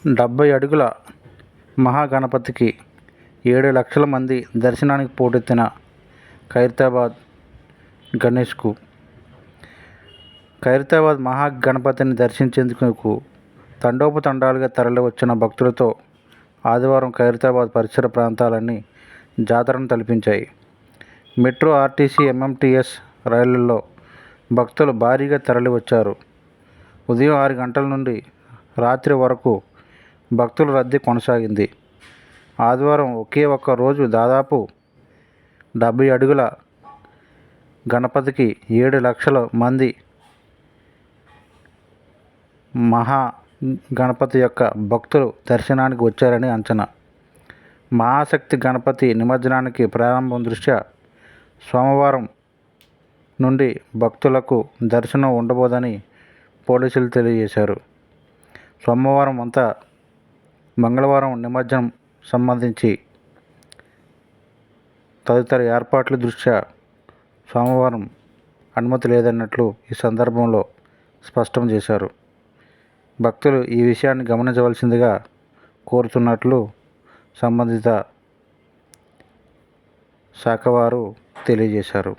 70 అడుగుల మహాగణపతికి 7 లక్షల మంది దర్శనానికి పోటెత్తిన ఖైరతాబాద్ గణేష్కు ఖైరతాబాద్ మహాగణపతిని దర్శించేందుకు తండోపతండాలుగా తరలివచ్చిన భక్తులతో ఆదివారం ఖైరతాబాద్ పరిసర ప్రాంతాలన్నీ జాతరను తలపించాయి. మెట్రో, ఆర్టీసీ, ఎంఎంటీఎస్ రైళ్లలో భక్తులు భారీగా తరలివచ్చారు. ఉదయం 6 గంటల నుండి రాత్రి వరకు భక్తుల రద్దీ కొనసాగింది. ఆదివారం ఒకే ఒక్క రోజు దాదాపు 70 అడుగుల గణపతికి 7 లక్షల మంది మహా గణపతి యొక్క భక్తులు దర్శనానికి వచ్చారని అంచనా. మహాశక్తి గణపతి నిమజ్జనానికి ప్రారంభం దృష్ట్యా సోమవారం నుండి భక్తులకు దర్శనం ఉండబోదని పోలీసులు తెలియజేశారు. సోమవారం అంతా మంగళవారం నిమజ్జనం సంబంధించి తదితర ఏర్పాట్ల దృష్ట్యా సోమవారం అనుమతి లేదన్నట్లు ఈ సందర్భంలో స్పష్టం చేశారు. భక్తులు ఈ విషయాన్ని గమనించవలసిందిగా కోరుతున్నట్లు సంబంధిత శాఖ వారు తెలియజేశారు.